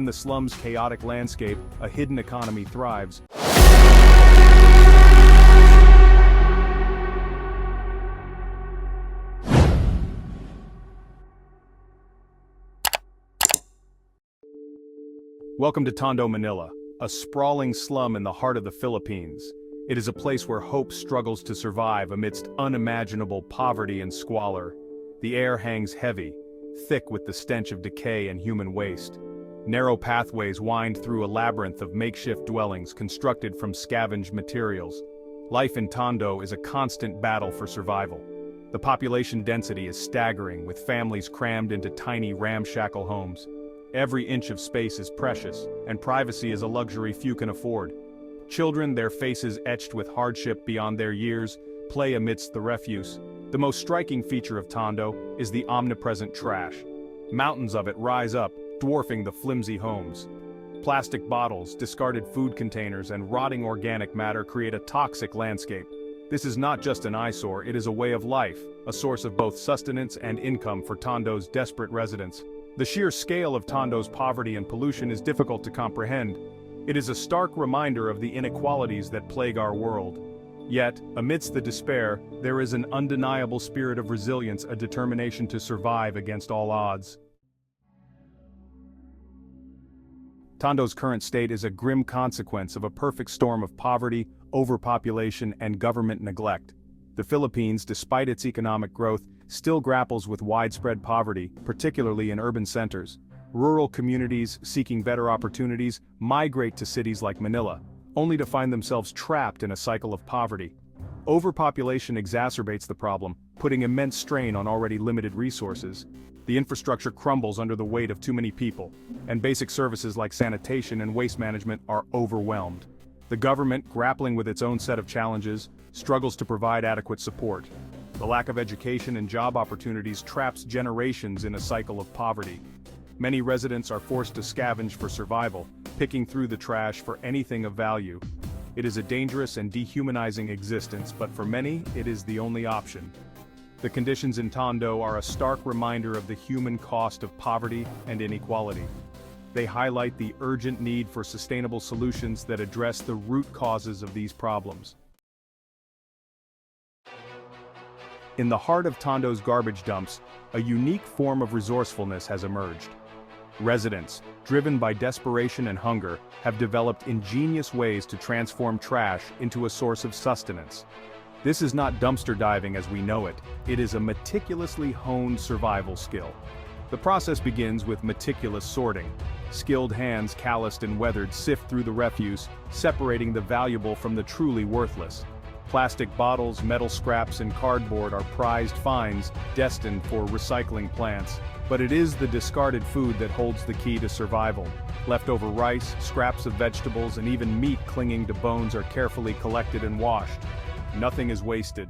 In the slums' chaotic landscape, a hidden economy thrives. Welcome to Tondo, Manila, a sprawling slum in the heart of the Philippines. It is a place where hope struggles to survive amidst unimaginable poverty and squalor. The air hangs heavy, thick with the stench of decay and human waste. Narrow pathways wind through a labyrinth of makeshift dwellings constructed from scavenged materials. Life in Tondo is a constant battle for survival. The population density is staggering, with families crammed into tiny ramshackle homes. Every inch of space is precious, and privacy is a luxury few can afford. Children, their faces etched with hardship beyond their years, play amidst the refuse. The most striking feature of Tondo is the omnipresent trash. Mountains of it rise up, dwarfing the flimsy homes. Plastic bottles, discarded food containers, and rotting organic matter create a toxic landscape. This is not just an eyesore, it is a way of life, a source of both sustenance and income for Tondo's desperate residents. The sheer scale of Tondo's poverty and pollution is difficult to comprehend. It is a stark reminder of the inequalities that plague our world. Yet, amidst the despair, there is an undeniable spirit of resilience, a determination to survive against all odds. Tondo's current state is a grim consequence of a perfect storm of poverty, overpopulation, and government neglect. The Philippines, despite its economic growth, still grapples with widespread poverty, particularly in urban centers. Rural communities seeking better opportunities migrate to cities like Manila, only to find themselves trapped in a cycle of poverty. Overpopulation exacerbates the problem, putting immense strain on already limited resources. The infrastructure crumbles under the weight of too many people, and basic services like sanitation and waste management are overwhelmed. The government, grappling with its own set of challenges, struggles to provide adequate support. The lack of education and job opportunities traps generations in a cycle of poverty. Many residents are forced to scavenge for survival, picking through the trash for anything of value. It is a dangerous and dehumanizing existence, but for many, it is the only option. The conditions in Tondo are a stark reminder of the human cost of poverty and inequality. They highlight the urgent need for sustainable solutions that address the root causes of these problems. In the heart of Tondo's garbage dumps, a unique form of resourcefulness has emerged. Residents, driven by desperation and hunger, have developed ingenious ways to transform trash into a source of sustenance. This is not dumpster diving as we know it, it is a meticulously honed survival skill. The process begins with meticulous sorting. Skilled hands, calloused and weathered, sift through the refuse, separating the valuable from the truly worthless. Plastic bottles, metal scraps, and cardboard are prized finds, destined for recycling plants. But it is the discarded food that holds the key to survival. Leftover rice, scraps of vegetables, and even meat clinging to bones are carefully collected and washed. Nothing is wasted.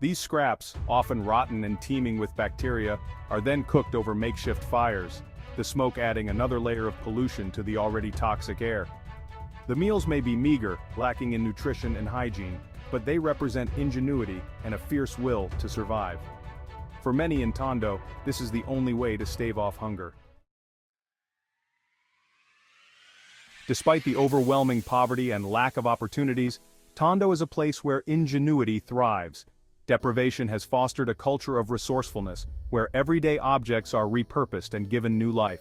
These scraps, often rotten and teeming with bacteria, are then cooked over makeshift fires, the smoke adding another layer of pollution to the already toxic air. The meals may be meager, lacking in nutrition and hygiene, but they represent ingenuity and a fierce will to survive. For many in Tondo, this is the only way to stave off hunger. Despite the overwhelming poverty and lack of opportunities, Tondo is a place where ingenuity thrives. Deprivation has fostered a culture of resourcefulness, where everyday objects are repurposed and given new life.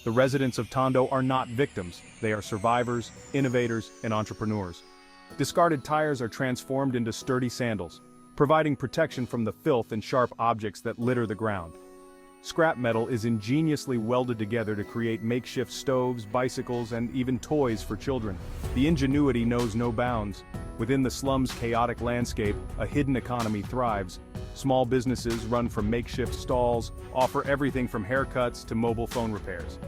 The residents of Tondo are not victims, they are survivors, innovators, and entrepreneurs. Discarded tires are transformed into sturdy sandals, providing protection from the filth and sharp objects that litter the ground. Scrap metal is ingeniously welded together to create makeshift stoves, bicycles, and even toys for children. The ingenuity knows no bounds. Within the slum's chaotic landscape, a hidden economy thrives. Small businesses run from makeshift stalls, offer everything from haircuts to mobile phone repairs.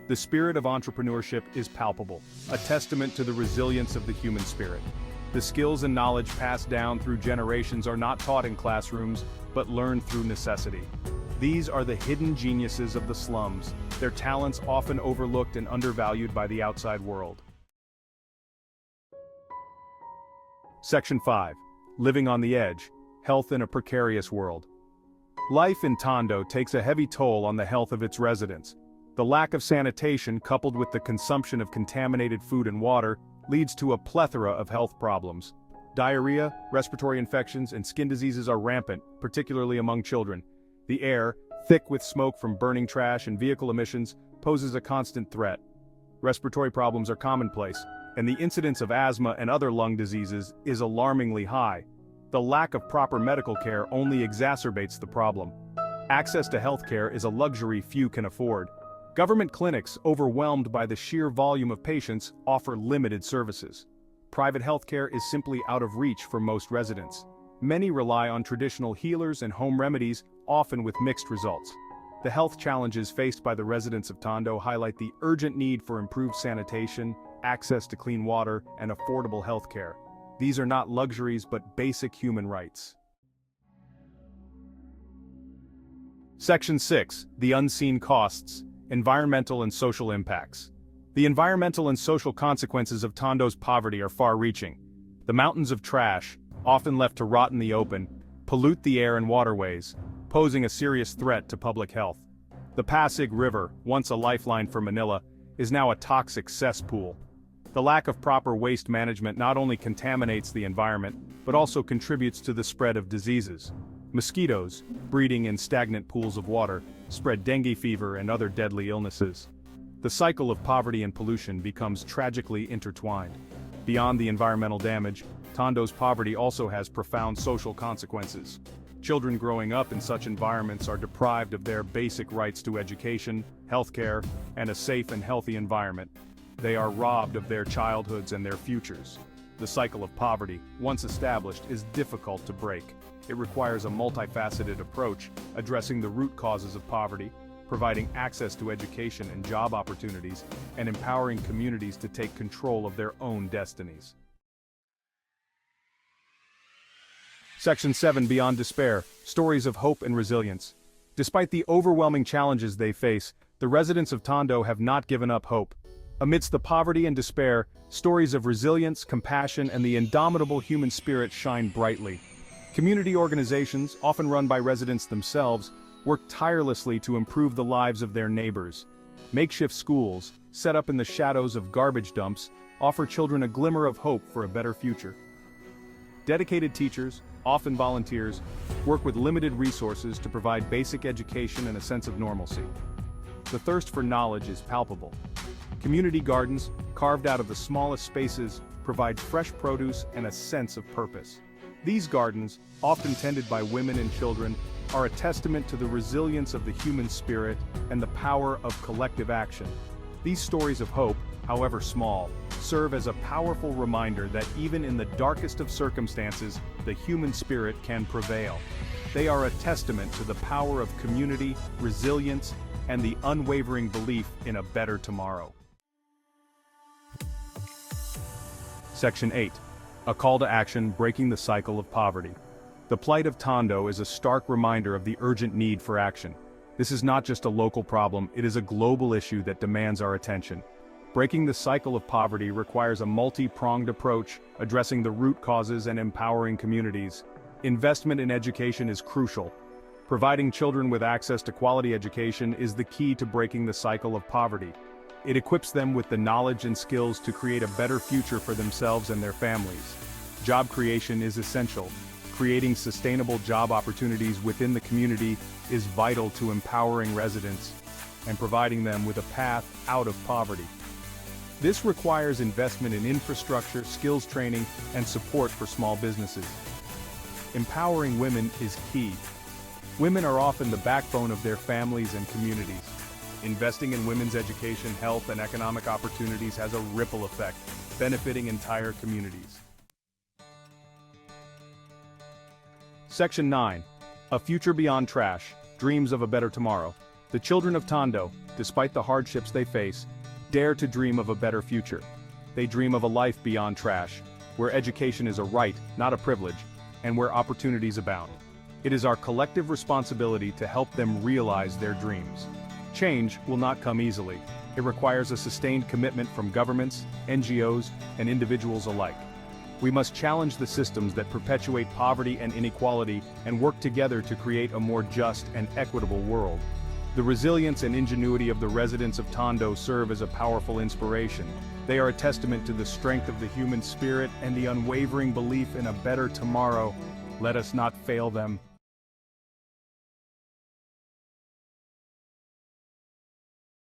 The spirit of entrepreneurship is palpable, a testament to the resilience of the human spirit. The skills and knowledge passed down through generations are not taught in classrooms, but learned through necessity. These are the hidden geniuses of the slums, their talents often overlooked and undervalued by the outside world. Section 5. Living on the Edge, Health in a Precarious World. Life in Tondo takes a heavy toll on the health of its residents. The lack of sanitation, coupled with the consumption of contaminated food and water, leads to a plethora of health problems. Diarrhea, respiratory infections, and skin diseases are rampant, particularly among children. The air, thick with smoke from burning trash and vehicle emissions, poses a constant threat. Respiratory problems are commonplace, and the incidence of asthma and other lung diseases is alarmingly high. The lack of proper medical care only exacerbates the problem. Access to healthcare is a luxury few can afford. Government clinics, overwhelmed by the sheer volume of patients, offer limited services. Private healthcare is simply out of reach for most residents. Many rely on traditional healers and home remedies, often with mixed results. The health challenges faced by the residents of Tondo highlight the urgent need for improved sanitation, access to clean water, and affordable healthcare. These are not luxuries but basic human rights. Section 6. The Unseen Costs, Environmental and Social Impacts. The environmental and social consequences of Tondo's poverty are far-reaching. The mountains of trash, often left to rot in the open, pollute the air and waterways, posing a serious threat to public health. The Pasig River, once a lifeline for Manila, is now a toxic cesspool. The lack of proper waste management not only contaminates the environment, but also contributes to the spread of diseases. Mosquitoes, breeding in stagnant pools of water, spread dengue fever and other deadly illnesses. The cycle of poverty and pollution becomes tragically intertwined. Beyond the environmental damage, Tondo's poverty also has profound social consequences. Children growing up in such environments are deprived of their basic rights to education, healthcare, and a safe and healthy environment. They are robbed of their childhoods and their futures. The cycle of poverty, once established, is difficult to break. It requires a multifaceted approach, addressing the root causes of poverty, providing access to education and job opportunities, and empowering communities to take control of their own destinies. Section 7. Beyond Despair, Stories of Hope and Resilience. Despite the overwhelming challenges they face, the residents of Tondo have not given up hope. Amidst the poverty and despair, stories of resilience, compassion, and the indomitable human spirit shine brightly. Community organizations, often run by residents themselves, work tirelessly to improve the lives of their neighbors. Makeshift schools, set up in the shadows of garbage dumps, offer children a glimmer of hope for a better future. Dedicated teachers, often volunteers, work with limited resources to provide basic education and a sense of normalcy. The thirst for knowledge is palpable. Community gardens, carved out of the smallest spaces, provide fresh produce and a sense of purpose. These gardens, often tended by women and children, are a testament to the resilience of the human spirit and the power of collective action. These stories of hope, however small, serve as a powerful reminder that even in the darkest of circumstances, the human spirit can prevail. They are a testament to the power of community, resilience, and the unwavering belief in a better tomorrow. Section 8. A Call to Action, Breaking the Cycle of Poverty. The plight of Tondo is a stark reminder of the urgent need for action. This is not just a local problem, it is a global issue that demands our attention. Breaking the cycle of poverty requires a multi-pronged approach, addressing the root causes and empowering communities. Investment in education is crucial. Providing children with access to quality education is the key to breaking the cycle of poverty. It equips them with the knowledge and skills to create a better future for themselves and their families. Job creation is essential. Creating sustainable job opportunities within the community is vital to empowering residents and providing them with a path out of poverty. This requires investment in infrastructure, skills training, and support for small businesses. Empowering women is key. Women are often the backbone of their families and communities. Investing in women's education, health, and economic opportunities has a ripple effect, benefiting entire communities. Section 9. A Future Beyond Trash, Dreams of a Better Tomorrow. The children of Tondo, despite the hardships they face, dare to dream of a better future. They dream of a life beyond trash, where education is a right, not a privilege, and where opportunities abound. It is our collective responsibility to help them realize their dreams. Change will not come easily. It requires a sustained commitment from governments, NGOs, and individuals alike. We must challenge the systems that perpetuate poverty and inequality and work together to create a more just and equitable world. The resilience and ingenuity of the residents of Tondo serve as a powerful inspiration. They are a testament to the strength of the human spirit and the unwavering belief in a better tomorrow. Let us not fail them.